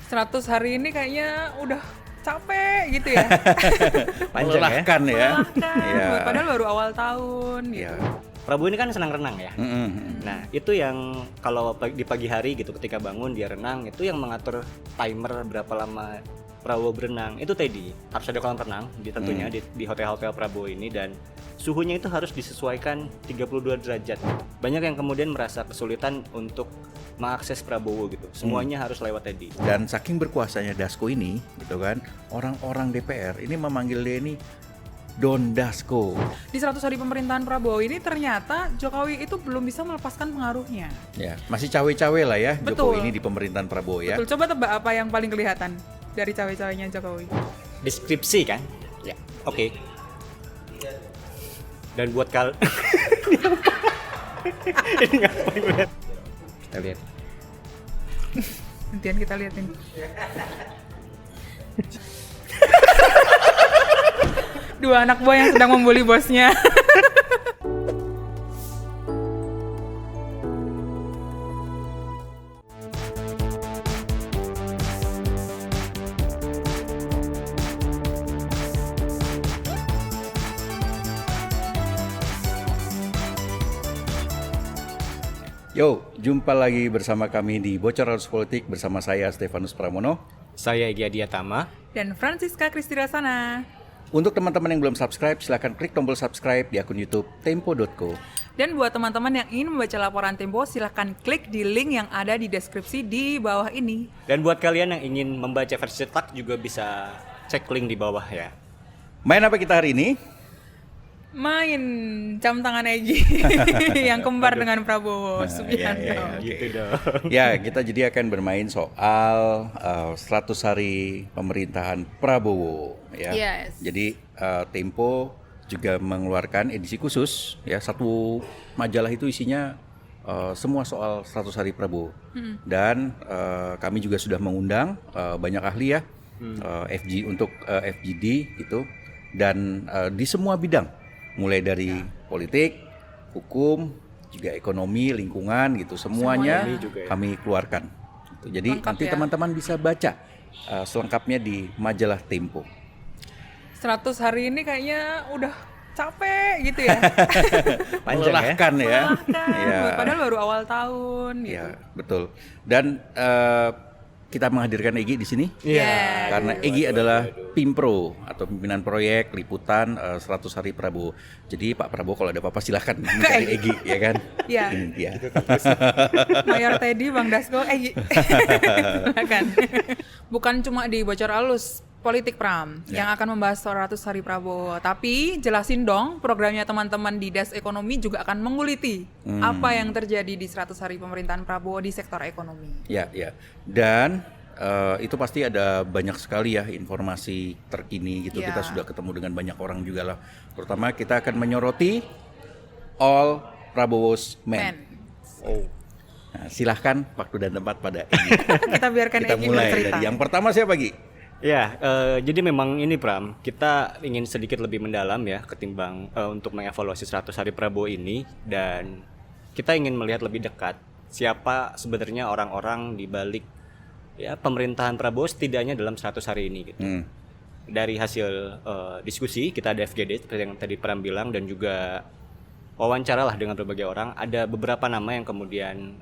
100 hari ini kayaknya udah capek gitu ya. Panjang ya. Melelahkan ya. Melelahkan. Iya. Padahal baru awal tahun gitu. Iya. Prabowo ini kan senang renang ya. Mm-mm. Nah, itu yang kalau di pagi hari gitu ketika bangun dia renang, itu yang mengatur timer berapa lama Prabowo berenang. Itu Teddy. Harus ada kolam renang tentunya di hotel-hotel Prabowo ini, dan suhunya itu harus disesuaikan 32 derajat. Banyak yang kemudian merasa kesulitan untuk mengakses Prabowo gitu. Semuanya harus lewat Teddy. Dan saking berkuasanya Dasko ini, gitu kan, orang-orang DPR ini memanggil dia ini Don Dasko. Di 100 hari pemerintahan Prabowo ini ternyata Jokowi itu belum bisa melepaskan pengaruhnya. Ya, masih cawe-cawe lah ya Betul. Jokowi ini di pemerintahan Prabowo ya. Betul, coba tebak apa yang paling kelihatan dari cawe-cawenya Jokowi. Deskripsi kan? Ya. Oke. Dan buat ini ngapain gue lihat? Kita lihat. Nantian kita liatin. Dua anak buah yang sedang membuli bosnya. Yo, jumpa lagi bersama kami di Bocor Arus Politik bersama saya Stefanus Pramono. Saya Egy Adiatama. Dan Francisca Kristirasana. Untuk teman-teman yang belum subscribe, silahkan klik tombol subscribe di akun YouTube tempo.co. Dan buat teman-teman yang ingin membaca laporan Tempo, silahkan klik di link yang ada di deskripsi di bawah ini. Dan buat kalian yang ingin membaca versi cetak juga bisa cek link di bawah ya. Main apa kita hari ini? Main jam tangan Egy yang kembar dengan Prabowo Subianto. iya. Gitu dong. Ya, kita jadi akan bermain soal 100 hari pemerintahan Prabowo ya. Yes. Jadi Tempo juga mengeluarkan edisi khusus ya, satu majalah itu isinya semua soal 100 hari Prabowo. Dan kami juga sudah mengundang banyak ahli ya. FG untuk FGD gitu, dan di semua bidang, mulai dari politik, hukum, juga ekonomi, lingkungan gitu, semuanya Semuanya. kami keluarkan. Gitu. Jadi Lengkap nanti ya. teman-teman bisa baca selengkapnya di majalah Tempo. 100 hari ini kayaknya udah capek gitu ya. Panjang ya. Melelahkan ya. Melelahkan. Iya. Padahal baru awal tahun gitu. Iya, betul. Dan kita menghadirkan Egy di sini. Iya. Karena Egy adalah Pimpro atau pimpinan proyek liputan 100 hari Prabowo. Jadi Pak Prabowo kalau ada apa-apa silahkan mencari Egy, ya kan? Iya. Iya. Mayor Teddy, Bang Dasko, silakan. Bukan cuma di Bocor Alus Politik Pram yang akan membahas 100 hari Prabowo, tapi jelasin dong programnya teman-teman di Des Ekonomi juga akan menguliti apa yang terjadi di 100 hari pemerintahan Prabowo di sektor ekonomi. Ya, ya. Dan itu pasti ada banyak sekali ya informasi terkini gitu. Ya. Kita sudah ketemu dengan banyak orang juga lah. Terutama kita akan menyoroti all Prabowo's men. Oh. Nah, silahkan waktu dan tempat pada Egy. Kita biarkan Kita Egy mulai bercerita. dari yang pertama siapa Gi? Ya, jadi memang ini Pram, kita ingin sedikit lebih mendalam ya ketimbang untuk mengevaluasi 100 hari Prabowo ini, dan kita ingin melihat lebih dekat siapa sebenarnya orang-orang di balik ya pemerintahan Prabowo setidaknya dalam 100 hari ini gitu. Dari hasil diskusi kita ada FGD seperti yang tadi Pram bilang, dan juga wawancara lah dengan berbagai orang. Ada beberapa nama yang kemudian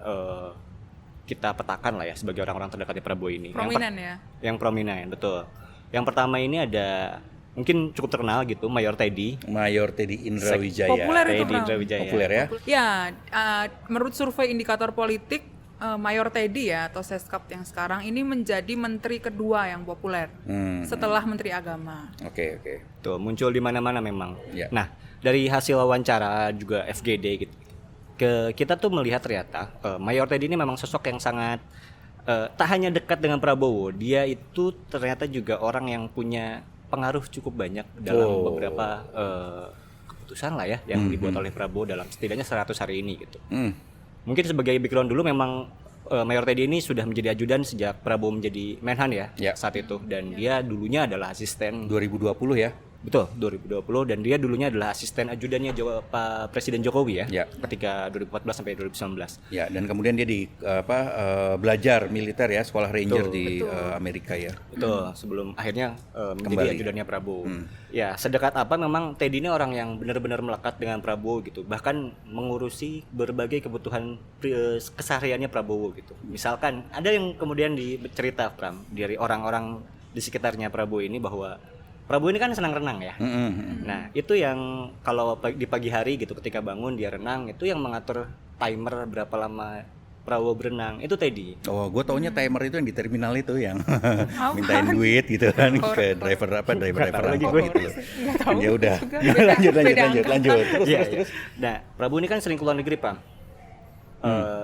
kita petakan lah ya sebagai orang-orang terdekat di Prabowo ini. Prominent ya. Yang prominent, betul. Yang pertama ini ada mungkin cukup terkenal gitu, Mayor Teddy. Mayor Teddy Indra Wijaya. Populer itu, Teddy Pram. Indra Wijaya. Populer ya. Ya, menurut survei indikator politik, Mayor Teddy ya atau Seskap yang sekarang ini menjadi menteri kedua yang populer setelah Menteri Agama. Oke, oke. Tuh, muncul di mana-mana memang. Ya. Nah, dari hasil wawancara juga FGD gitu. Kita tuh melihat ternyata Mayor Teddy ini memang sosok yang sangat tak hanya dekat dengan Prabowo, dia itu ternyata juga orang yang punya pengaruh cukup banyak dalam beberapa keputusan lah ya yang dibuat oleh Prabowo dalam setidaknya 100 hari ini gitu. Mungkin sebagai background dulu memang Mayor Teddy ini sudah menjadi ajudan sejak Prabowo menjadi Menhan ya, Ya. saat itu, dan dia dulunya adalah asisten 2020 ya. Betul, 2020, dan dia dulunya adalah asisten ajudannya Pak Presiden Jokowi ya. Ya. Ketika 2014 sampai 2019. Ya, dan kemudian dia belajar militer ya, sekolah ranger di Amerika ya. Betul, sebelum akhirnya menjadi Kembali. ajudannya Prabowo. Ya, sedekat apa memang Teddy ini orang yang benar-benar melekat dengan Prabowo gitu. Bahkan mengurusi berbagai kebutuhan kesehariannya Prabowo gitu. Misalkan ada yang kemudian cerita Pram dari orang-orang di sekitarnya Prabowo ini bahwa Prabowo ini kan senang renang ya. Nah, itu yang kalau di pagi hari gitu ketika bangun dia renang, itu yang mengatur timer berapa lama Prabowo berenang, itu Teddy. Oh, gue taunya timer itu yang di terminal itu yang mintain duit gitu kan ke driver tahu lagi angkot gue. gitu loh. Nggak tahu. Ya udah. Beda Lanjut. Iya, iya. Nah, Prabowo ini kan sering keluar negeri, Pam.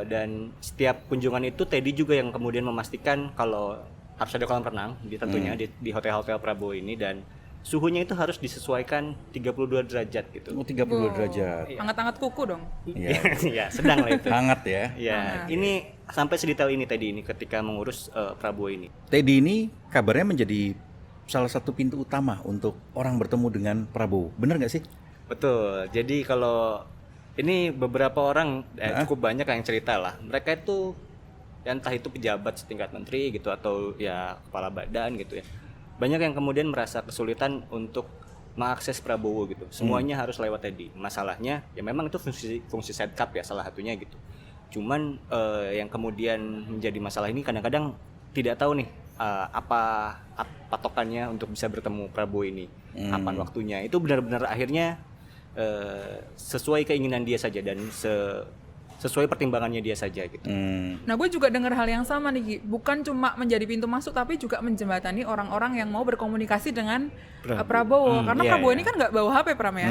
Dan setiap kunjungan itu Teddy juga yang kemudian memastikan kalau harus ada kolam renang tentunya di hotel-hotel Prabowo ini, dan suhunya itu harus disesuaikan 32 derajat gitu. Oh, 32 derajat. Hangat-hangat kuku dong. Iya. Ya, sedang lah itu. Hangat ya. Ya, ini sampai sedetail ini Teddy ini ketika mengurus Prabowo ini. Teddy ini kabarnya menjadi salah satu pintu utama untuk orang bertemu dengan Prabowo. Bener nggak sih? Betul. Jadi kalau ini beberapa orang cukup banyak yang cerita lah. Mereka itu entah itu pejabat setingkat menteri gitu atau ya kepala badan gitu ya. Banyak yang kemudian merasa kesulitan untuk mengakses Prabowo gitu. Semuanya harus lewat Teddy. Masalahnya ya memang itu fungsi setkap ya salah satunya gitu. Cuman yang kemudian menjadi masalah ini kadang-kadang tidak tahu nih apa patokannya untuk bisa bertemu Prabowo ini. Kapan waktunya. Itu benar-benar akhirnya sesuai keinginan dia saja dan sesuai pertimbangannya dia saja gitu. Nah, gue juga dengar hal yang sama nih, Gi. Bukan cuma menjadi pintu masuk, tapi juga menjembatani orang-orang yang mau berkomunikasi dengan Prabowo. Karena iya, Prabowo iya. ini kan nggak bawa HP, Pram ya.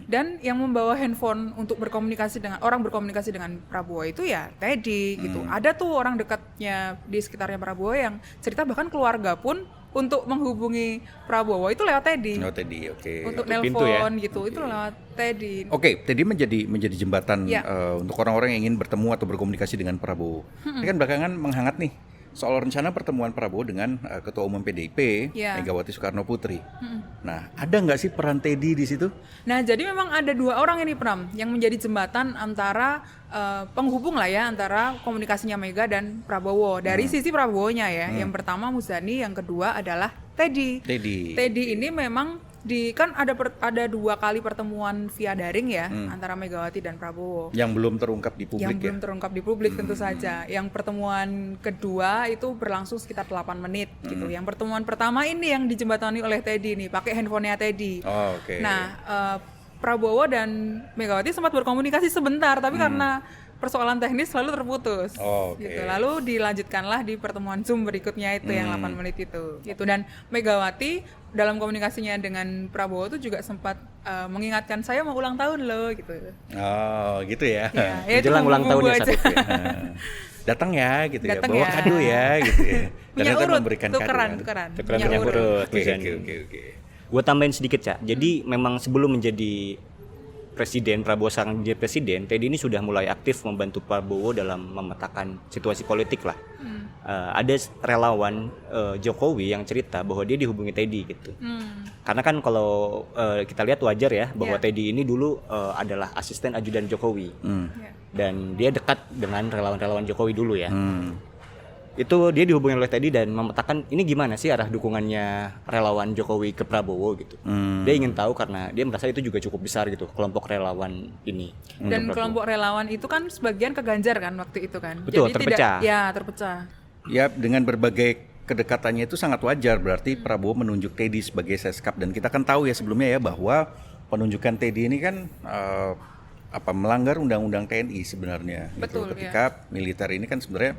Dan yang membawa handphone untuk berkomunikasi dengan Prabowo itu ya Teddy gitu. Ada tuh orang dekatnya di sekitarnya Prabowo yang cerita bahkan keluarga pun untuk menghubungi Prabowo itu lewat Teddy. Oh, Teddy, oke. Untuk pintu nelpon ya? gitu, itu lewat Teddy. Oke, Teddy menjadi jembatan Ya. untuk orang-orang yang ingin bertemu atau berkomunikasi dengan Prabowo. Ini kan belakangan menghangat nih soal rencana pertemuan Prabowo dengan Ketua Umum PDIP, Ya. Megawati Soekarno Putri. Nah, ada nggak sih peran Teddy di situ? Nah, jadi memang ada dua orang ini, Pram, yang menjadi jembatan antara penghubung lah ya, antara komunikasinya Mega dan Prabowo. Dari sisi Prabowo-nya ya, yang pertama Muzani, yang kedua adalah Teddy. Teddy ini memang kan ada 2 kali pertemuan via daring ya, antara Megawati dan Prabowo. Yang belum terungkap di publik Yang ya? belum terungkap di publik tentu saja. Yang pertemuan kedua itu berlangsung sekitar 8 menit gitu. Yang pertemuan pertama ini yang dijembatani oleh Teddy nih, pakai handphonenya Teddy. Oh, oke. Nah, Prabowo dan Megawati sempat berkomunikasi sebentar, tapi karena persoalan teknis selalu terputus. Oh, oke. Gitu. Lalu dilanjutkanlah di pertemuan Zoom berikutnya itu yang 8 menit itu. Gitu. Dan Megawati dalam komunikasinya dengan Prabowo itu juga sempat mengingatkan, saya mau ulang tahun loh gitu. Oh, gitu ya. Ya itu Menjelang ulang bumbu-bumbu tahunnya aja. saat itu ya. Datang ya gitu Datang ya, bawa ya. kado ya gitu ya. Punya Ternyata urut, memberikan tukeran. kado. Tukeran Punya punya urut. Oke. Gue tambahin sedikit, Cak. Jadi memang sebelum menjadi presiden, Prabowo sekarang menjadi presiden, Teddy ini sudah mulai aktif membantu Prabowo dalam memetakan situasi politik lah. Ada relawan Jokowi yang cerita bahwa dia dihubungi Teddy gitu. Karena kan kalau kita lihat wajar ya bahwa Teddy ini dulu adalah asisten ajudan Jokowi. Dan dia dekat dengan relawan-relawan Jokowi dulu ya. Itu dia dihubungi oleh Teddy dan memetakan ini gimana sih arah dukungannya relawan Jokowi ke Prabowo gitu. Dia ingin tahu karena dia merasa itu juga cukup besar gitu kelompok relawan ini. Dan kelompok relawan itu kan sebagian ke Ganjar kan waktu itu kan. Betul, Jadi terpecah. terpecah. Ya, dengan berbagai kedekatannya itu sangat wajar, berarti Prabowo menunjuk Teddy sebagai seskap, dan kita kan tahu ya sebelumnya ya bahwa penunjukan Teddy ini kan melanggar undang-undang TNI sebenarnya. Betul, gitu. Ketika militer ini kan sebenarnya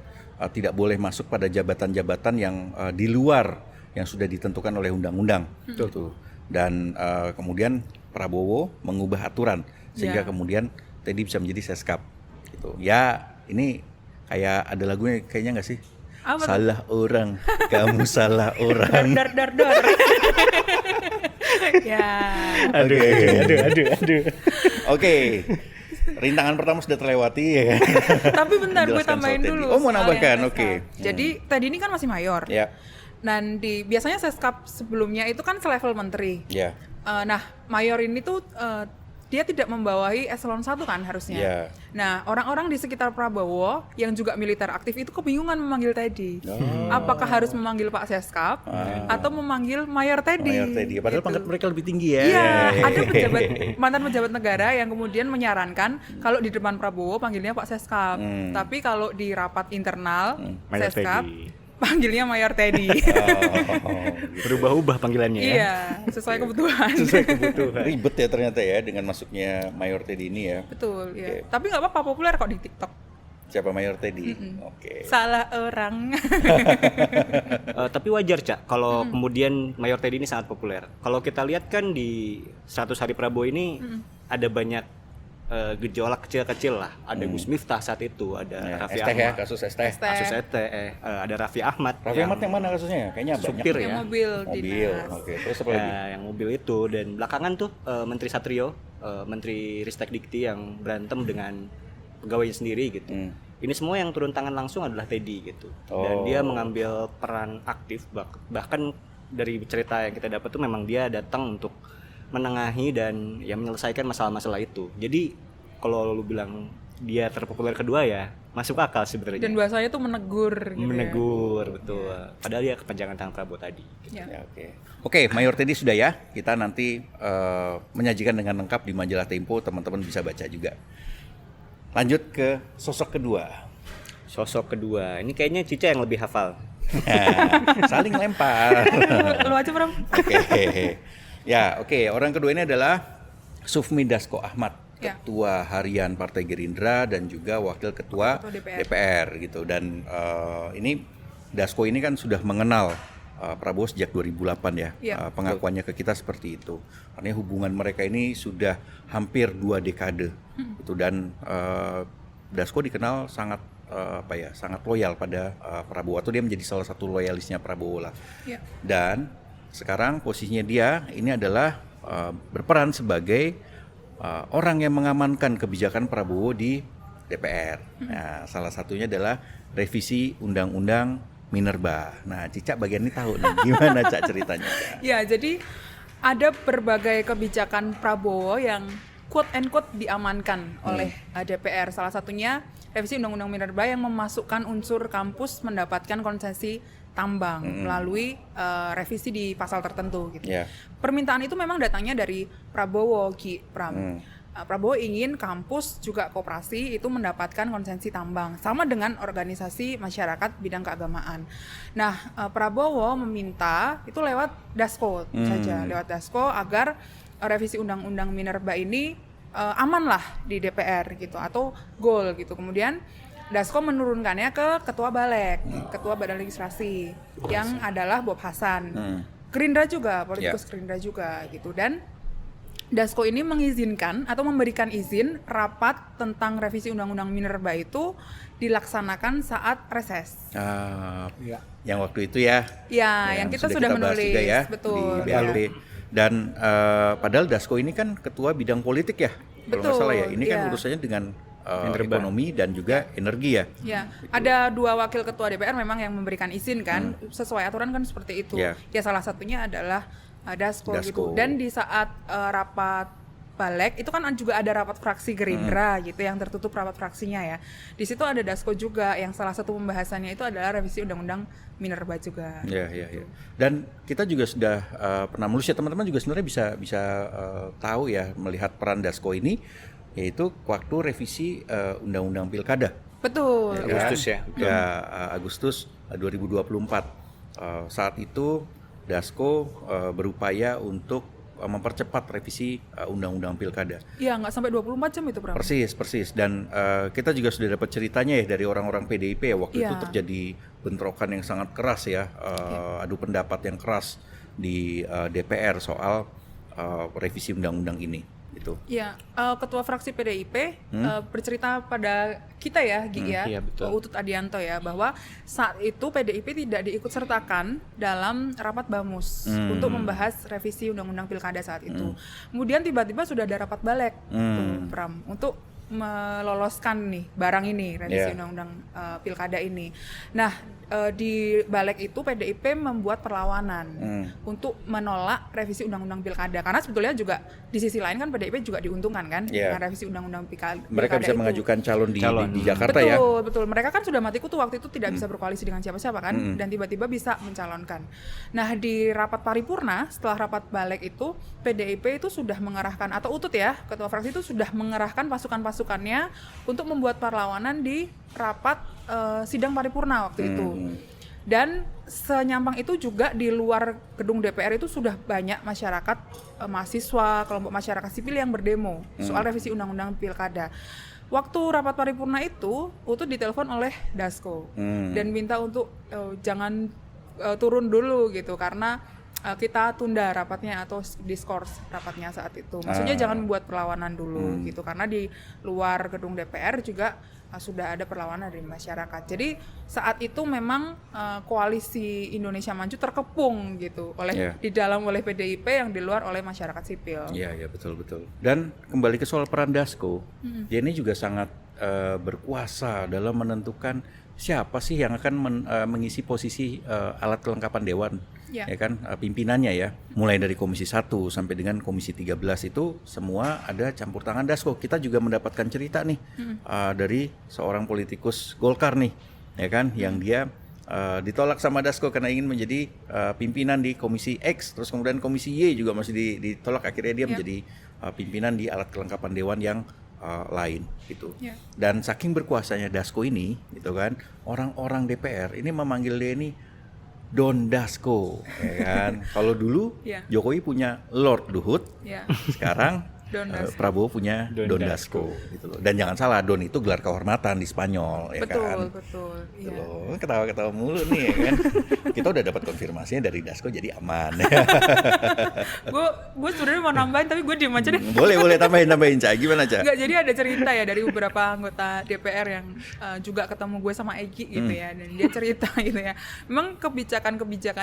tidak boleh masuk pada jabatan-jabatan yang di luar yang sudah ditentukan oleh undang-undang. Gitu. Dan kemudian Prabowo mengubah aturan sehingga kemudian Teddy bisa menjadi seskap. Gitu. Ya, ini kayak ada lagunya kayaknya nggak sih? Apa Salah orang, kamu salah orang. Dar. Ya. Aduh. Oke. Rintangan pertama sudah terlewati ya kan. Tapi bentar, gue Menjelaskan tambahin soal Teddy. dulu. Oh, mau soal nambahkan, yang oke. seskap. Jadi tadi ini kan masih mayor. Ya. Dan biasanya seskap sebelumnya itu kan selevel menteri. Ya. Nah, mayor ini tuh dia tidak membawahi eselon 1 kan harusnya. Iya. Nah, orang-orang di sekitar Prabowo yang juga militer aktif itu kebingungan memanggil Teddy. Apakah harus memanggil Pak Seskap atau memanggil Mayor Teddy? Mayor Teddy. Padahal Gitu. pangkat mereka lebih tinggi ya. Iya, ada mantan pejabat negara yang kemudian menyarankan kalau di depan Prabowo panggilnya Pak Seskap. Tapi kalau di rapat internal Mayor Seskap Teddy. panggilnya Mayor Teddy. Berubah-ubah panggilannya ya. Iya, sesuai kebutuhan. Sesuai kebutuhan. Ribet ya ternyata ya dengan masuknya Mayor Teddy ini ya. Betul, ya. Tapi nggak apa-apa, populer kok di TikTok. Siapa Mayor Teddy? Oke. Salah orang. Tapi wajar Cak kalau kemudian Mayor Teddy ini sangat populer. Kalau kita lihat kan di 100 hari Prabowo ini ada banyak gejolak kecil-kecil lah. Ada Gus Miftah saat itu, ada Ya, Raffi ST ya, Ahmad. kasus ST. Kasus ST, ada Raffi Ahmad. Raffi Ahmad yang mana kasusnya? Kayaknya banyak. supir Yang ya. mobil Mobil. dinas. Oke, terus apa lagi? Yang mobil itu, dan belakangan tuh Menteri Satrio, Menteri Ristek Dikti yang berantem dengan pegawainya sendiri gitu. Ini semua yang turun tangan langsung adalah Teddy gitu. Dan dia mengambil peran aktif, bahkan dari cerita yang kita dapat tuh memang dia datang untuk menengahi dan ya menyelesaikan masalah-masalah itu. Jadi kalau lu bilang dia terpopuler kedua ya masuk akal sebenarnya. Dan bahasanya tuh menegur gitu Menegur, betul. Padahal dia kepanjangan tangan Prabowo tadi. ya. Ya, Oke, Mayor Teddy sudah ya. Kita nanti menyajikan dengan lengkap di majalah Tempo, teman-teman bisa baca juga. Lanjut ke sosok kedua. Sosok kedua, ini kayaknya Cica yang lebih hafal. Saling lempar. Lu aja, Bram. Oke. Ya, oke. Orang kedua ini adalah Sufmi Dasko Ahmad, Ya. Ketua Harian Partai Gerindra dan juga Wakil Ketua DPR. DPR gitu. Dan ini Dasko ini kan sudah mengenal Prabowo sejak 2008 ya. Ya. Pengakuannya ke kita seperti itu. Artinya hubungan mereka ini sudah hampir 2 dekade. Gitu. Dan Dasko dikenal sangat sangat loyal pada Prabowo, atau dia menjadi salah satu loyalisnya Prabowo lah. Ya. Dan sekarang posisinya dia ini adalah berperan sebagai orang yang mengamankan kebijakan Prabowo di DPR. Nah, salah satunya adalah revisi Undang-Undang Minerba. Nah, Cica bagian ini tahu nih gimana Cak ceritanya. Cak? Ya, jadi ada berbagai kebijakan Prabowo yang quote and quote diamankan oleh DPR. Salah satunya revisi Undang-Undang Minerba yang memasukkan unsur kampus mendapatkan konsesi tambang melalui revisi di pasal tertentu gitu. Ya. Permintaan itu memang datangnya dari Prabowo, Pram. Prabowo ingin kampus juga koperasi itu mendapatkan konsesi tambang sama dengan organisasi masyarakat bidang keagamaan. Nah, Prabowo meminta itu lewat Dasko saja, lewat Dasko agar revisi Undang-Undang Minerba ini aman lah di DPR gitu atau goal gitu. Kemudian Dasko menurunkannya ke Ketua Balek, Ketua Badan Legislasi yang adalah Bob Hasan. Gerindra juga, politikus Gerindra juga gitu. Dan Dasko ini mengizinkan atau memberikan izin rapat tentang revisi Undang-Undang Minerba itu dilaksanakan saat reses. Yang waktu itu ya. Ya, yang kita sudah bahas menulis, juga ya, betul. di BAP. Dan padahal Dasko ini kan ketua bidang politik ya, kalau nggak Betul, salah ya. Ini kan iya. urusannya dengan ekonomi dan juga energi ya. Ya, ada 2 wakil ketua DPR memang yang memberikan izin kan, sesuai aturan kan seperti itu. Ya. Ya, salah satunya adalah Dasko Dasko. gitu. Dan di saat rapat Balek itu kan juga ada rapat fraksi Gerindra gitu yang tertutup rapat fraksinya ya. Di situ ada Dasko juga yang salah satu pembahasannya itu adalah revisi Undang-Undang Minerba juga. Ya. Dan kita juga sudah pernah menulis ya, teman-teman juga sebenarnya bisa tahu ya melihat peran Dasko ini, yaitu waktu revisi Undang-Undang Pilkada. Betul. Agustus ya. Ya, Agustus 2024. Saat itu Dasko berupaya untuk mempercepat revisi Undang-Undang Pilkada. Iya, nggak sampai 24 jam itu, Bram. Persis. Dan kita juga sudah dapat ceritanya ya dari orang-orang PDIP ya, waktu Iya. itu terjadi bentrokan yang sangat keras ya, adu pendapat yang keras di DPR soal revisi undang-undang ini. Gitu. Ya, ketua fraksi PDIP bercerita pada kita ya, Gi ya, iya, betul. Utut Adianto ya, bahwa saat itu PDIP tidak diikut sertakan dalam rapat Bamus untuk membahas revisi Undang-Undang Pilkada saat itu. Kemudian tiba-tiba sudah ada rapat Balek, tuh, Pram, untuk meloloskan nih barang ini, revisi undang-undang pilkada ini. Nah, di balik itu PDIP membuat perlawanan untuk menolak revisi undang-undang pilkada, karena sebetulnya juga di sisi lain kan PDIP juga diuntungkan kan dengan revisi undang-undang pilkada. Mereka bisa mengajukan calon di Jakarta betul, ya. Betul, mereka kan sudah mati kutu waktu itu, tidak bisa berkoalisi dengan siapa-siapa kan, dan tiba-tiba bisa mencalonkan. Nah, di rapat paripurna setelah rapat balik itu PDIP itu sudah mengerahkan, atau Utut ya, ketua fraksi itu sudah mengerahkan pasukan-pasukannya untuk membuat perlawanan di rapat sidang paripurna waktu itu. Dan senyampang itu juga di luar gedung DPR itu sudah banyak masyarakat, mahasiswa, kelompok masyarakat sipil yang berdemo soal revisi undang-undang pilkada. Waktu rapat paripurna itu, Utut ditelepon oleh Dasko dan minta untuk jangan turun dulu gitu, karena kita tunda rapatnya atau diskors rapatnya saat itu. Maksudnya jangan membuat perlawanan dulu gitu, karena di luar gedung DPR juga sudah ada perlawanan dari masyarakat. Jadi saat itu memang koalisi Indonesia Maju terkepung gitu oleh di dalam oleh PDIP, yang di luar oleh masyarakat sipil. Iya betul. Dan kembali ke soal peran Dasko, dia ini juga sangat berkuasa dalam menentukan siapa sih yang akan mengisi posisi alat kelengkapan dewan. Ya kan, pimpinannya ya, mulai dari komisi 1 sampai dengan komisi 13 itu semua ada campur tangan Dasko. Kita juga mendapatkan cerita nih dari seorang politikus Golkar nih, ya kan, yang dia ditolak sama Dasko karena ingin menjadi pimpinan di komisi X, terus kemudian komisi Y juga masih ditolak, akhirnya dia menjadi pimpinan di alat kelengkapan dewan yang lain gitu. Dan saking berkuasanya Dasko ini gitu kan, orang-orang DPR ini memanggil dia ini Don Dasko, ya kan. Kalau dulu Jokowi punya Lord Luhut, sekarang Prabowo punya Don Dasko gitu loh. Dan jangan salah, Don itu gelar kehormatan di Spanyol, ya kan. Betul. Gitu loh. Ketawa-ketawa mulu nih, ya kan. Kita udah dapat konfirmasinya dari Dasko, jadi aman. Gue sebenarnya mau nambahin, tapi gue diem aja deh. Boleh tambahin Ca. Gimana Ca? Enggak, jadi ada cerita ya dari beberapa anggota DPR yang juga ketemu gue sama Egi gitu ya, dan dia cerita gitu ya. Memang kebijakan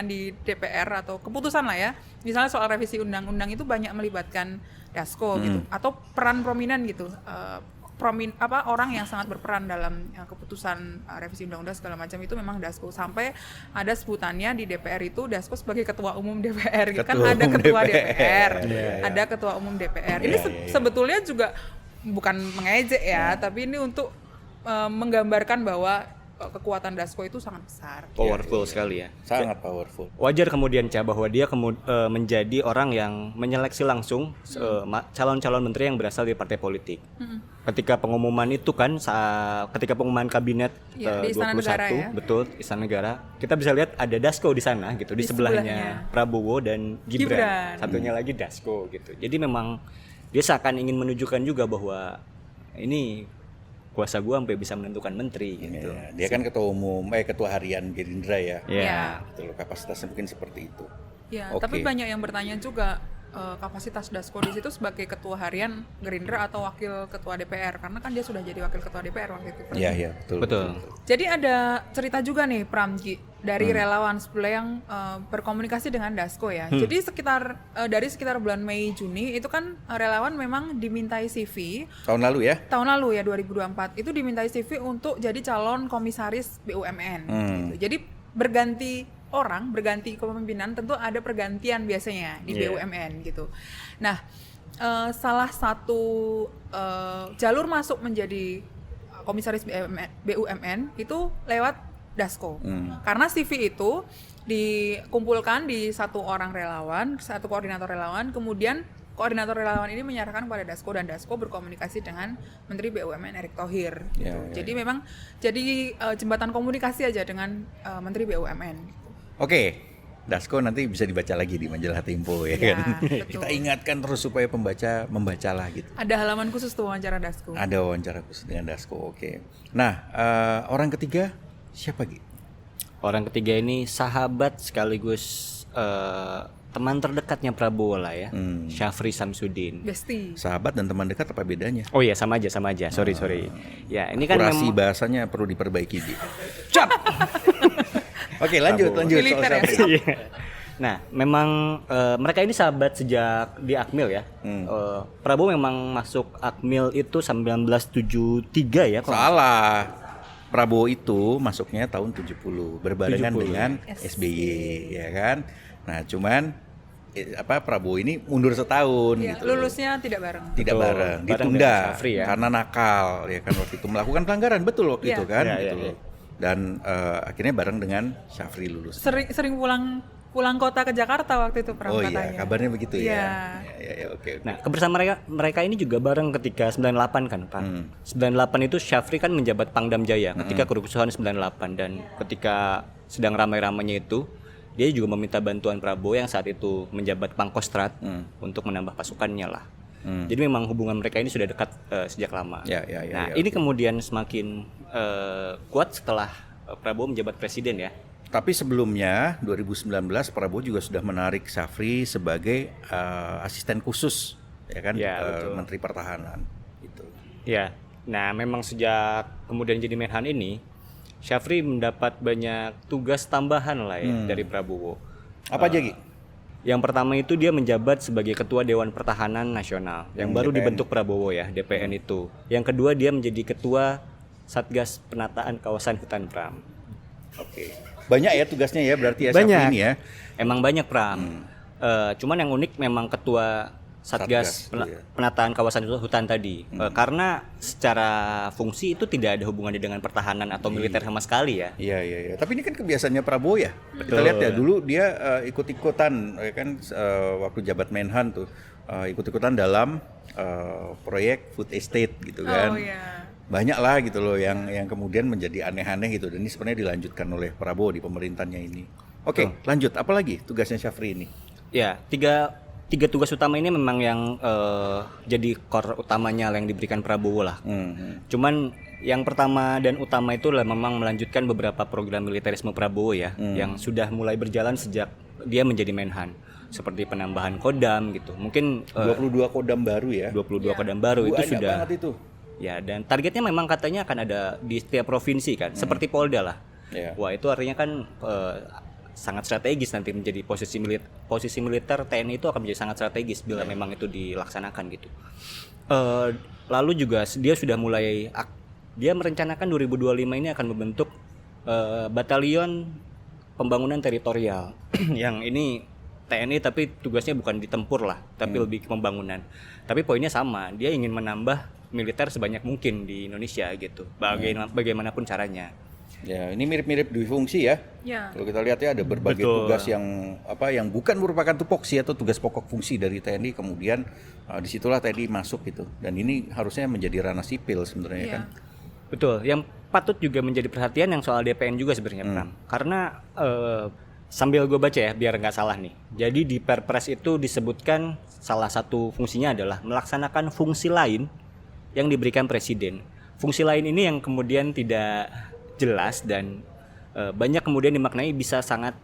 di DPR atau keputusan lah ya, misalnya soal revisi undang-undang itu banyak melibatkan Dasko gitu, atau peran prominent gitu, orang yang sangat berperan dalam keputusan revisi undang-undang segala macam itu memang Dasko. Sampai ada sebutannya di DPR itu Dasko sebagai ketua umum DPR gitu. Kan ada ketua DPR, ada ketua umum DPR. Ini sebetulnya juga bukan mengejek ya, tapi ini untuk menggambarkan bahwa kekuatan Dasko itu sangat besar. Powerful sekali ya. Sangat powerful. Wajar kemudian Ca bahwa dia menjadi orang yang menyeleksi langsung calon-calon menteri yang berasal dari partai politik. Ketika pengumuman itu kan, ketika pengumuman kabinet di Istana 21, Negara, ya? Betul, Istana Negara, kita bisa lihat ada Dasko di sana gitu, di sebelahnya Prabowo dan Gibran. Satunya lagi Dasko gitu. Jadi memang dia seakan ingin menunjukkan juga bahwa ini kuasa gua sampai bisa menentukan menteri gitu. Dia kan ketua harian Gerindra ya. Betul, kapasitasnya mungkin seperti itu. Tapi banyak yang bertanya juga kapasitas Dasko di situ sebagai ketua harian Gerindra atau wakil ketua DPR, karena kan dia sudah jadi wakil ketua DPR waktu itu. Iya, betul. Jadi ada cerita juga nih Pramji dari relawan sebelah yang berkomunikasi dengan Dasko ya. Jadi dari sekitar bulan Mei Juni itu kan relawan memang dimintai CV tahun lalu ya 2024 itu dimintai CV untuk jadi calon komisaris BUMN gitu. Jadi berganti kepemimpinan, tentu ada pergantian biasanya di BUMN gitu. Nah, salah satu jalur masuk menjadi komisaris BUMN itu lewat Dasko. Karena CV itu dikumpulkan di satu koordinator relawan, kemudian koordinator relawan ini menyerahkan kepada Dasko, dan Dasko berkomunikasi dengan Menteri BUMN Erick Thohir. Jadi memang jadi jembatan komunikasi aja dengan Menteri BUMN. Oke, Dasko nanti bisa dibaca lagi di majalah Tempo ya kan. Kita ingatkan terus supaya pembaca membacalah gitu. Ada halaman khusus tuh wawancara Dasko. Ada wawancara khusus dengan Dasko. Oke. Nah, orang ketiga siapa gitu? Orang ketiga ini sahabat sekaligus teman terdekatnya Prabowo lah ya, Syafri Samsudin. Besti. Sahabat dan teman dekat apa bedanya? Oh iya, sama aja. Sorry. Ya, ini kan akurasi bahasanya perlu diperbaiki di. Cap. Oke, lanjut Militer soal ya. Nah, memang mereka ini sahabat sejak di Akmil ya. Prabowo memang masuk Akmil itu 1973 ya. Salah. Prabowo itu masuknya tahun 70 berbarengan 70. dengan SBY ya kan. Nah, cuman Prabowo ini mundur setahun Ya, gitu. lulusnya tidak bareng. Tidak Betul. bareng, Bareng ditunda dengan Syafri ya. karena nakal ya kan waktu itu melakukan pelanggaran betul waktu Iya. itu kan Iya, gitu iya, loh. Dan akhirnya bareng dengan Syafri lulus. Sering pulang kota ke Jakarta waktu itu Pram Oh katanya. iya, kabarnya begitu ya. Iya. Ya, oke. Nah, kebersamaan mereka ini juga bareng ketika 98 kan, Pak. 98 itu Syafri kan menjabat Pangdam Jaya ketika kerusuhan 98 dan ketika sedang ramai-ramainya itu dia juga meminta bantuan Prabowo yang saat itu menjabat Pangkostrat untuk menambah pasukannya lah. Jadi memang hubungan mereka ini sudah dekat sejak lama. Ya, Nah, ini kemudian semakin kuat setelah Prabowo menjabat presiden ya. Tapi sebelumnya 2019 Prabowo juga sudah menarik Syafri sebagai asisten khusus ya kan Ya, betul. Menteri Pertahanan gitu. Ya, nah memang sejak kemudian jadi Menhan ini, Syafri mendapat banyak tugas tambahan lah ya dari Prabowo. Apa aja Gi? Yang pertama itu dia menjabat sebagai Ketua Dewan Pertahanan Nasional, yang baru DPN. dibentuk Prabowo ya, DPN itu. Yang kedua dia menjadi Ketua Satgas Penataan Kawasan Hutan Pram. Oke. Banyak ya tugasnya ya berarti ya Banyak. Syafri ini ya. Emang banyak Pram. Cuman yang unik memang Ketua Satgas Satgas, iya. Penataan Kawasan Hutan tadi. Karena secara fungsi itu tidak ada hubungannya dengan pertahanan atau militer sama sekali ya. Iya. Tapi ini kan kebiasaannya Prabowo ya. Kita lihat ya dulu dia ikut-ikutan ya kan waktu jabat Menhan tuh ikut-ikutan dalam proyek food estate gitu kan. Oh iya. Banyak lah gitu loh yang kemudian menjadi aneh-aneh gitu dan ini sebenarnya dilanjutkan oleh Prabowo di pemerintahnya ini. Oke, lanjut. Apa lagi tugasnya Syafri ini? Ya, tiga tugas utama ini memang yang jadi core utamanya yang diberikan Prabowo lah. Cuman yang pertama dan utama itu adalah memang melanjutkan beberapa program militerisme Prabowo ya, yang sudah mulai berjalan sejak dia menjadi Menhan, seperti penambahan Kodam gitu. Mungkin 22 Kodam baru ya. 22 Kodam baru itu Banyak sudah. banget itu. Ya, dan targetnya memang katanya akan ada di setiap provinsi kan, seperti Polda lah. Ya. Wah, itu artinya kan sangat strategis nanti menjadi posisi militer TNI itu akan menjadi sangat strategis bila memang itu dilaksanakan gitu. Lalu juga dia sudah mulai dia merencanakan 2025 ini akan membentuk batalion pembangunan teritorial yang ini TNI tapi tugasnya bukan di tempur lah, tapi lebih ke pembangunan. Tapi poinnya sama, dia ingin menambah militer sebanyak mungkin di Indonesia gitu. Bagaimanapun caranya. Ya, ini mirip-mirip dui fungsi ya. Ya. Kalau kita lihat ya ada berbagai Betul. tugas yang bukan merupakan tupoksi atau tugas pokok fungsi dari TNI kemudian disitulah TNI masuk gitu. Dan ini harusnya menjadi ranah sipil sebenarnya Iya. kan. Betul. Yang patut juga menjadi perhatian yang soal DPN juga sebenarnya Pram. Karena sambil gue baca ya biar nggak salah nih. Jadi di Perpres itu disebutkan salah satu fungsinya adalah melaksanakan fungsi lain yang diberikan presiden. Fungsi lain ini yang kemudian tidak jelas dan banyak kemudian dimaknai bisa sangat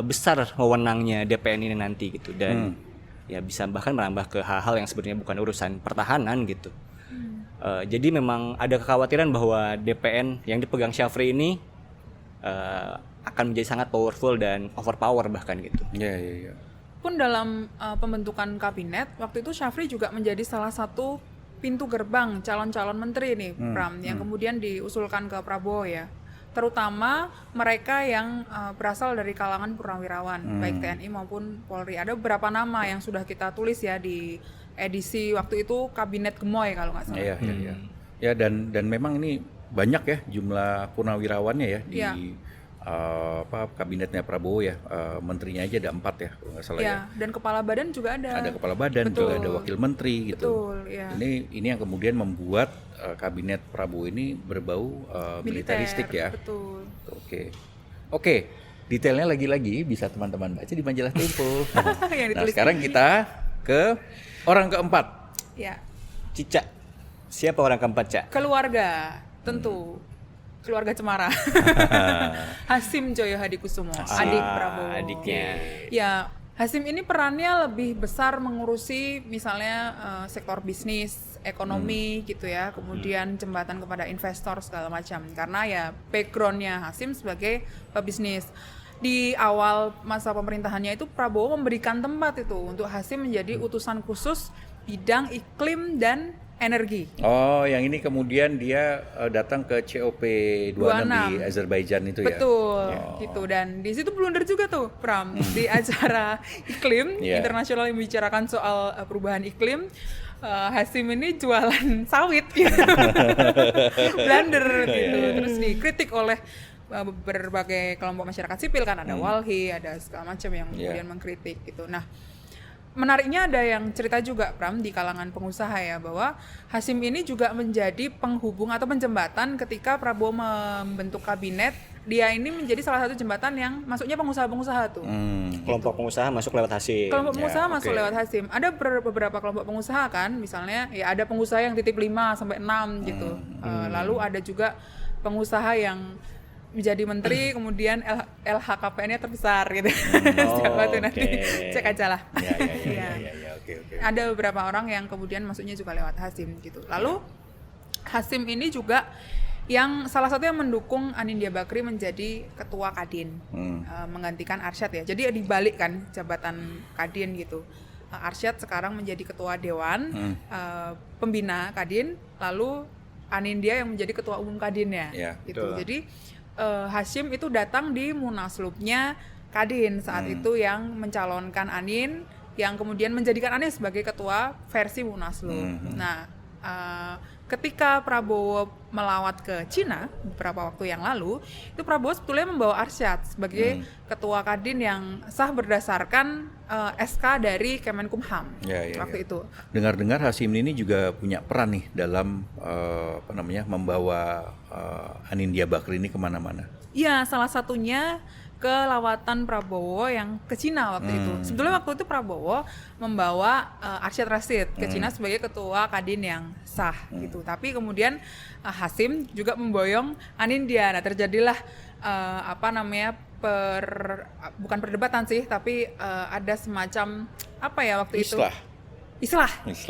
besar wewenangnya DPN ini nanti gitu dan ya bisa bahkan merambah ke hal-hal yang sebenarnya bukan urusan pertahanan gitu. Jadi memang ada kekhawatiran bahwa DPN yang dipegang Syafri ini akan menjadi sangat powerful dan overpower bahkan gitu. Iya. Pun dalam pembentukan kabinet waktu itu Syafri juga menjadi salah satu pintu gerbang calon-calon menteri nih Pram yang kemudian diusulkan ke Prabowo ya, terutama mereka yang berasal dari kalangan purnawirawan baik TNI maupun Polri. Ada beberapa nama yang sudah kita tulis ya di edisi waktu itu Kabinet Gemoy kalau nggak salah. Iya. Ya dan memang ini banyak ya jumlah purnawirawannya ya di Iya. kabinetnya Prabowo ya. Menterinya aja ada 4 ya kalau nggak salah ya. Ya, dan kepala badan juga ada. Ada kepala badan, Betul. juga ada wakil menteri gitu. Betul, ya. Ini yang kemudian membuat kabinet Prabowo ini berbau militeristik ya. Betul. Oke. Detailnya lagi-lagi bisa teman-teman baca di majalah Tempo. Yang Nah, ditulis. sekarang kita ke orang keempat. Ya, Cica. Siapa orang keempat, Cak? keluarga tentu. Keluarga Cemara. Hasim Joyo Hadikusumo, adik Prabowo. Adiknya. Ya, Hasim ini perannya lebih besar mengurusi misalnya sektor bisnis, ekonomi gitu ya, kemudian jembatan kepada investor segala macam. Karena ya backgroundnya Hasim sebagai pebisnis. di awal masa pemerintahannya itu Prabowo memberikan tempat itu untuk Hasyim menjadi utusan khusus bidang iklim dan energi. Oh, yang ini kemudian dia datang ke COP26 di Azerbaijan itu ya? Betul, gitu. Dan di situ blunder juga tuh, Pram. Di acara iklim internasional yang membicarakan soal perubahan iklim, Hasyim ini jualan sawit gitu. Blunder gitu. Terus dikritik oleh berbagai kelompok masyarakat sipil kan, ada Walhi, ada segala macam yang kemudian mengkritik gitu. Nah, menariknya ada yang cerita juga, Pram, di kalangan pengusaha ya, bahwa Hasyim ini juga menjadi penghubung atau penjembatan ketika Prabowo membentuk kabinet. Dia ini menjadi salah satu jembatan yang masuknya pengusaha-pengusaha tuh. Kelompok pengusaha masuk lewat Hasyim. Kelompok pengusaha masuk lewat Hasyim. Ada beberapa kelompok pengusaha kan, misalnya ya ada pengusaha yang titip 5 sampai 6 gitu. Lalu ada juga pengusaha yang menjadi menteri, kemudian LHKPN-nya terbesar gitu. Siapa tuh nanti cek aja lah. Oke. Ada beberapa orang yang kemudian masuknya juga lewat Hasyim gitu. Lalu Hasyim ini juga yang salah satu yang mendukung Anindya Bakri menjadi ketua Kadin, menggantikan Arsyad ya. Jadi dibalik kan jabatan Kadin gitu. Arsyad sekarang menjadi ketua Dewan Pembina Kadin, lalu Anindya yang menjadi ketua umum Kadinnya gitu. Jadi Hasyim itu datang di munaslupnya Kadin saat itu yang mencalonkan Anin, yang kemudian menjadikan Anin sebagai ketua versi munaslup. Nah, ketika Prabowo melawat ke Cina beberapa waktu yang lalu, itu Prabowo sebetulnya membawa Arsyad sebagai ketua Kadin yang sah berdasarkan SK dari Kemenkumham waktu itu. Dengar-dengar Hasyim ini juga punya peran nih dalam membawa Anindya Bakri ini kemana-mana. Iya, salah satunya ke lawatan Prabowo yang ke Cina waktu itu. Sebetulnya waktu itu Prabowo membawa Arsyad Rashid ke Cina sebagai ketua Kadin yang sah gitu. Tapi kemudian Hasyim juga memboyong Anindya. Nah, terjadilah bukan perdebatan sih, tapi ada semacam waktu itu islah. Gitu.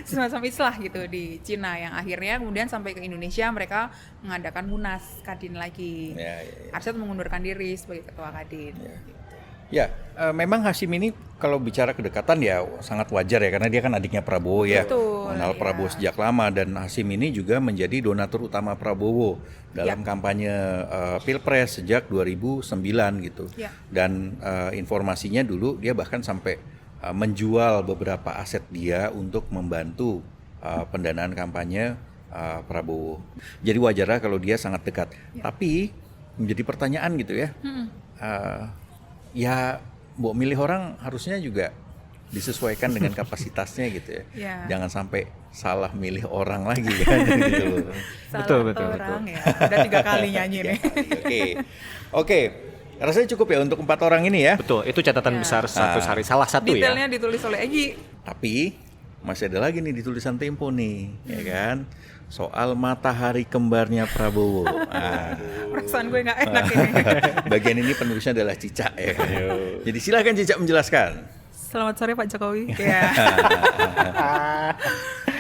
Semacam islah gitu di Cina yang akhirnya kemudian sampai ke Indonesia mereka mengadakan Munas Kadin lagi. Arsyad mengundurkan diri sebagai ketua Kadin. Memang Hasyim ini kalau bicara kedekatan ya sangat wajar ya, karena dia kan adiknya Prabowo ya. Mengenal Prabowo sejak lama, dan Hasyim ini juga menjadi donatur utama Prabowo dalam kampanye Pilpres sejak 2009 gitu. Dan informasinya dulu dia bahkan sampai menjual beberapa aset dia untuk membantu pendanaan kampanye Prabowo. Jadi wajarlah kalau dia sangat dekat. Tapi menjadi pertanyaan gitu ya. Mau milih orang harusnya juga disesuaikan dengan kapasitasnya gitu ya. Jangan sampai salah milih orang lagi kan gitu. Betul. Ya. Udah 3 kali nyanyi nih. Oke. Rasanya cukup ya untuk 4 orang ini ya. Betul, itu catatan besar salah satu ya. Detailnya ditulis oleh Egy. Tapi masih ada lagi nih di tulisan Tempo nih, ya kan? Soal matahari kembarnya Prabowo. Perasaan gue nggak enak ini. Bagian ini penulisnya adalah Cica ya. Jadi silakan Cica menjelaskan. Selamat sore Pak Jokowi.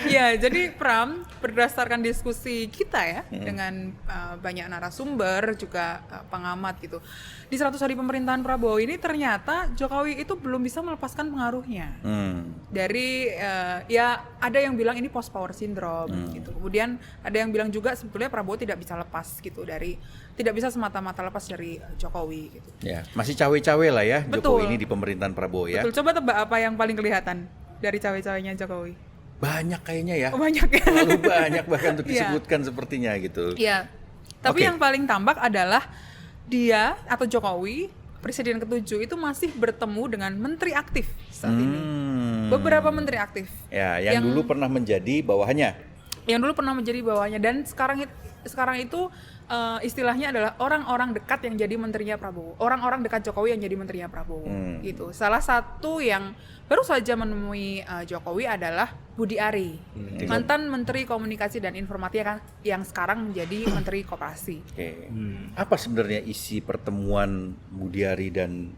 Ya, jadi Pram, berdasarkan diskusi kita ya dengan banyak narasumber juga pengamat gitu. Di 100 hari pemerintahan Prabowo ini ternyata Jokowi itu belum bisa melepaskan pengaruhnya. Dari ada yang bilang ini post power syndrome gitu. Kemudian ada yang bilang juga sebetulnya Prabowo tidak bisa lepas gitu tidak bisa semata-mata lepas dari Jokowi gitu. Ya, masih cawe-cawe lah ya. Jokowi ini di pemerintahan Prabowo ya. Betul. Coba tebak apa yang paling kelihatan dari cawe-cawenya Jokowi? Banyak kayaknya ya. Banyak ya. Terlalu banyak bahkan untuk disebutkan sepertinya gitu. Iya. Tapi yang paling tampak adalah dia atau Jokowi, Presiden ke-7 itu masih bertemu dengan menteri aktif saat ini. Beberapa menteri aktif. Ya, yang dulu pernah menjadi bawahannya. Dan sekarang itu istilahnya adalah orang-orang dekat yang jadi menterinya Prabowo. Orang-orang dekat Jokowi yang jadi menterinya Prabowo. Gitu. Salah satu yang baru saja menemui Jokowi adalah Budi Ari, mantan Menteri Komunikasi dan Informatika yang sekarang menjadi Menteri Koperasi. Apa sebenarnya isi pertemuan Budi Ari dan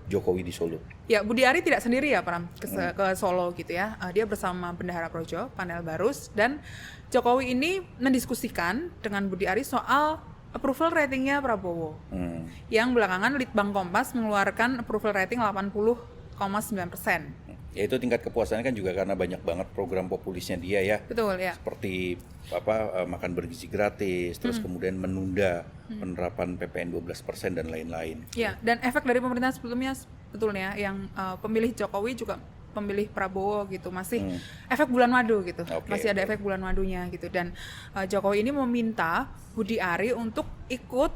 Jokowi di Solo? Ya, Budi Ari tidak sendiri ya Pram ke Solo gitu ya. Dia bersama Bendahara Projo, Panel Barus, dan Jokowi ini mendiskusikan dengan Budi Ari soal approval ratingnya Prabowo. Yang belakangan Litbang Kompas mengeluarkan approval rating 80,9%. Ya itu tingkat kepuasannya kan juga karena banyak banget program populisnya dia ya. Betul ya. Seperti makan bergizi gratis, terus kemudian menunda penerapan PPN 12% dan lain-lain. Ya, dan efek dari pemerintahan sebelumnya sebetulnya yang pemilih Jokowi juga pemilih Prabowo gitu, masih efek bulan madu gitu. Masih ada efek bulan madunya gitu, dan Jokowi ini meminta Budi Ari untuk ikut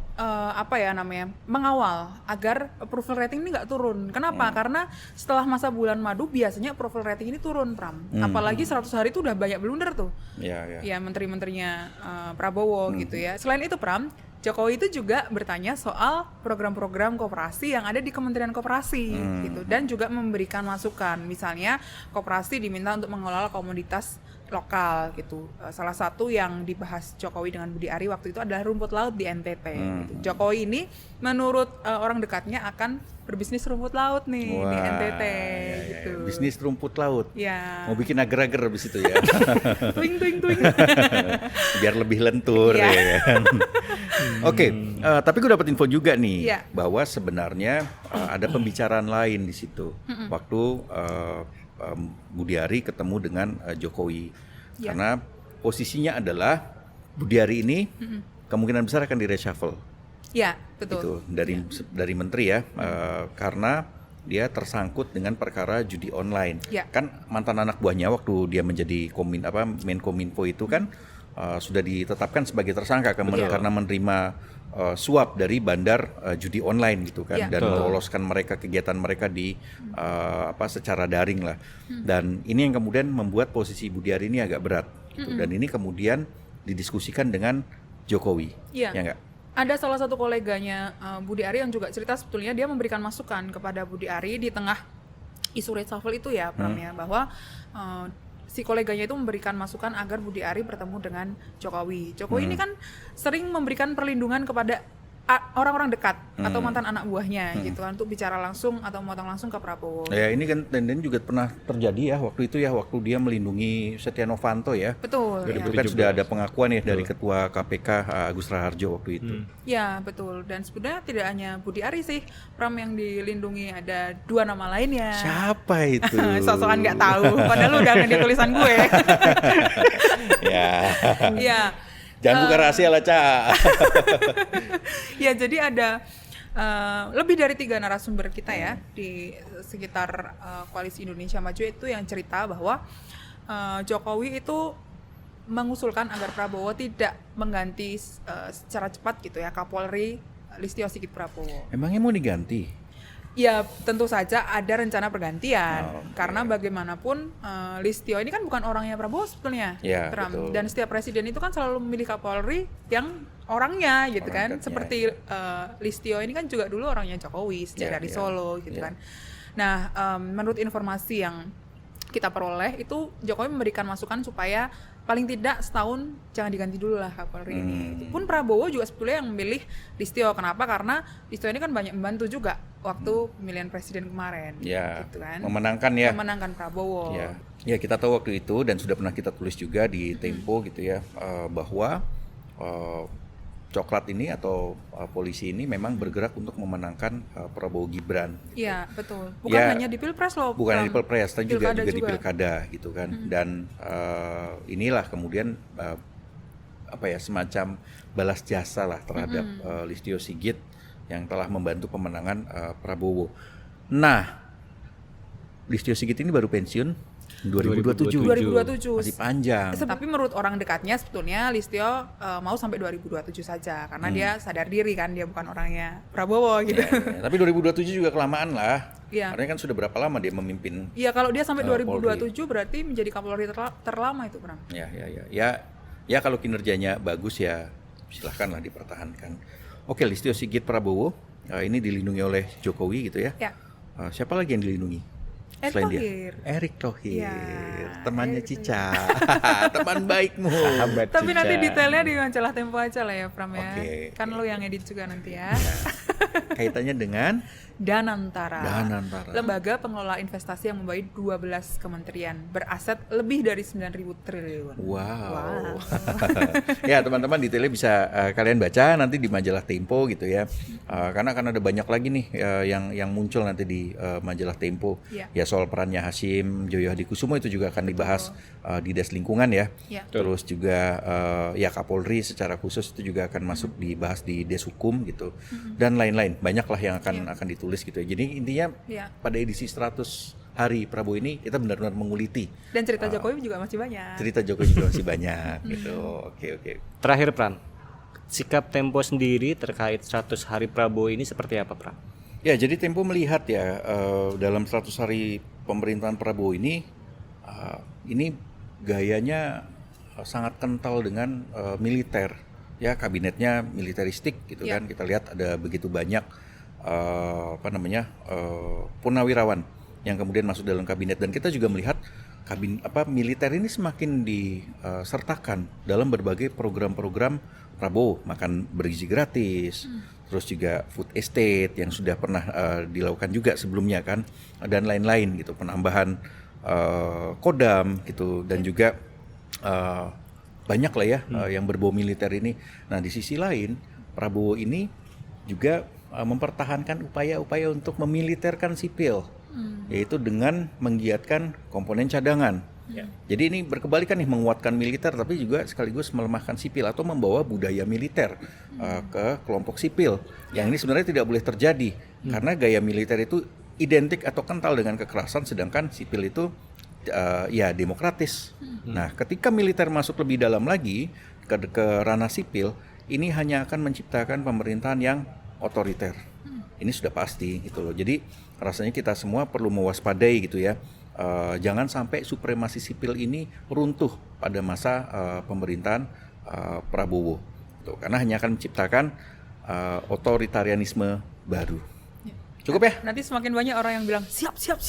mengawal agar approval rating ini nggak turun. Kenapa? Karena setelah masa bulan madu biasanya approval rating ini turun, Pram. Apalagi 100 hari itu udah banyak blunder tuh. Ya menteri-menterinya Prabowo gitu ya. Selain itu, Pram, Jokowi itu juga bertanya soal program-program koperasi yang ada di Kementerian Koperasi gitu, dan juga memberikan masukan. Misalnya koperasi diminta untuk mengelola komoditas lokal gitu. Salah satu yang dibahas Jokowi dengan Budi Ari waktu itu adalah rumput laut di NTT gitu. Jokowi ini menurut orang dekatnya akan berbisnis rumput laut nih di NTT gitu. Bisnis rumput laut. Ya. Mau bikin agar-agar habis itu ya. Tuing. Biar lebih lentur ya kan. Oke, tapi gue dapat info juga nih bahwa sebenarnya ada pembicaraan lain di situ. Waktu Budi Ari ketemu dengan Jokowi. Karena posisinya adalah Budi Ari ini kemungkinan besar akan di-reshuffle. Ya, betul. Itu dari menteri ya, karena dia tersangkut dengan perkara judi online. Kan mantan anak buahnya waktu dia menjadi Menkominfo itu kan sudah ditetapkan sebagai tersangka karena menerima suap dari bandar judi online gitu kan, dan meloloskan mereka kegiatan mereka di secara daring lah. Dan ini yang kemudian membuat posisi Budi Ari ini agak berat gitu. Dan ini kemudian didiskusikan dengan Jokowi. Ya enggak? Ada salah satu koleganya Budi Ari yang juga cerita sebetulnya dia memberikan masukan kepada Budi Ari di tengah isu reshuffle itu ya, Pram ya, bahwa si koleganya itu memberikan masukan agar Budi Ari bertemu dengan Jokowi. Jokowi ini kan sering memberikan perlindungan kepada orang-orang dekat atau mantan anak buahnya gitu kan, untuk bicara langsung atau memotong langsung ke Prabowo. Ya ini kan dan juga pernah terjadi ya waktu itu ya, waktu dia melindungi Setia Novanto ya. Betul. Itu kan sudah ada pengakuan ya dari Ketua KPK Agus Raharjo waktu itu. Ya betul, dan sebenarnya tidak hanya Budi Ari sih, Pram, yang dilindungi, ada 2 nama lainnya. Siapa itu? Sosokan nggak tahu, padahal udah ada di tulisan gue. Ya. Jangan buka rahasia lah, Ca. Ya, jadi ada lebih dari 3 narasumber kita ya di sekitar Koalisi Indonesia Maju itu yang cerita bahwa Jokowi itu mengusulkan agar Prabowo tidak mengganti secara cepat gitu ya Kapolri Listio Sigit Prabowo. Emangnya mau diganti? Ya tentu saja ada rencana pergantian, karena bagaimanapun Listio ini kan bukan orangnya Prabowo sebetulnya, betul. Dan setiap presiden itu kan selalu memilih Kapolri yang orangnya gitu kan, seperti Listio ini kan juga dulu orangnya Jokowi sejak dari Solo gitu kan. Nah menurut informasi yang kita peroleh itu Jokowi memberikan masukan supaya paling tidak setahun jangan diganti dulu lah Kapolri ini. Itu pun Prabowo juga sebetulnya yang memilih Listio. Kenapa? Karena Listio ini kan banyak membantu juga waktu pemilihan presiden kemarin. Gitu kan. Memenangkan Prabowo. Ya kita tahu waktu itu dan sudah pernah kita tulis juga di Tempo gitu ya, bahwa Coklat ini atau polisi ini memang bergerak untuk memenangkan Prabowo Gibran. Iya betul. Bukan hanya di Pilpres loh. Bukan hanya di Pilpres, tapi juga di Pilkada gitu kan. Dan inilah kemudian semacam balas jasa lah terhadap Listio Sigit yang telah membantu pemenangan Prabowo. Nah, Listio Sigit ini baru pensiun 2027. Masih panjang. Tapi menurut orang dekatnya sebetulnya Listio mau sampai 2027 saja, karena dia sadar diri kan dia bukan orangnya Prabowo gitu. Tapi 2027 juga kelamaan lah. Karena kan sudah berapa lama dia memimpin. Iya, kalau dia sampai 2027 berarti menjadi Kapolri terlama itu, Bram. Ya kalau kinerjanya bagus ya silahkanlah dipertahankan. Oke, Listio Sigit Prabowo ini dilindungi oleh Jokowi gitu ya. Siapa lagi yang dilindungi? Selain dia, Erick Thohir, temannya Cica, teman baikmu. Tapi nanti detailnya di majalah Tempo aja lah ya, Pram ya. Kan lo yang edit juga nanti ya. Kaitannya dengan Danantara. Danantara. Lembaga pengelola investasi yang membawahi 12 kementerian beraset lebih dari 9.000 triliun. Wow. Ya teman-teman, detailnya bisa kalian baca nanti di majalah Tempo gitu ya. Karena akan ada banyak lagi nih yang muncul nanti di majalah Tempo. Ya. Ya soal perannya Hasyim Joyo Hadikusumo itu juga akan dibahas di Des Lingkungan ya. Ya. Terus juga ya Kapolri secara khusus itu juga akan masuk dibahas di Des Hukum gitu. Dan lain-lain, banyaklah yang akan ditulis gitu ya. Jadi intinya pada edisi 100 hari Prabowo ini kita benar-benar menguliti. Dan cerita Jokowi juga masih banyak. Cerita Jokowi juga masih banyak gitu. Oke. Terakhir Pram, sikap Tempo sendiri terkait 100 hari Prabowo ini seperti apa Pram? Ya, jadi Tempo melihat ya dalam 100 hari pemerintahan Prabowo ini gayanya sangat kental dengan militer. Ya, kabinetnya militeristik gitu kan. Kita lihat ada begitu banyak purnawirawan yang kemudian masuk dalam kabinet, dan kita juga melihat militer ini semakin disertakan dalam berbagai program-program Prabowo, makan bergizi gratis, terus juga food estate yang sudah pernah dilakukan juga sebelumnya kan, dan lain-lain gitu, penambahan kodam gitu, dan juga banyak lah ya yang berbau militer ini. Nah di sisi lain Prabowo ini juga mempertahankan upaya-upaya untuk memiliterkan sipil, yaitu dengan menggiatkan komponen cadangan. Jadi ini berkebalikan nih, menguatkan militer tapi juga sekaligus melemahkan sipil atau membawa budaya militer ke kelompok sipil. Yang ini sebenarnya tidak boleh terjadi karena gaya militer itu identik atau kental dengan kekerasan, sedangkan sipil itu ya demokratis. Nah, ketika militer masuk lebih dalam lagi ke ranah sipil, ini hanya akan menciptakan pemerintahan yang otoriter. Ini sudah pasti gitu loh. Jadi rasanya kita semua perlu mewaspadai gitu ya. Jangan sampai supremasi sipil ini runtuh pada masa pemerintahan Prabowo. Tuh, karena hanya akan menciptakan otoritarianisme baru. Cukup ya? Nanti semakin banyak orang yang bilang siap. Nah,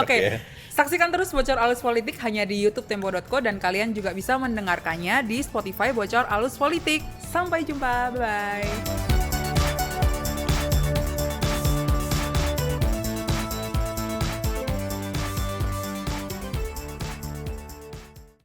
Oke. Saksikan terus Bocor Alus Politik hanya di YouTube Tempo.co, dan kalian juga bisa mendengarkannya di Spotify Bocor Alus Politik. Sampai jumpa, bye-bye.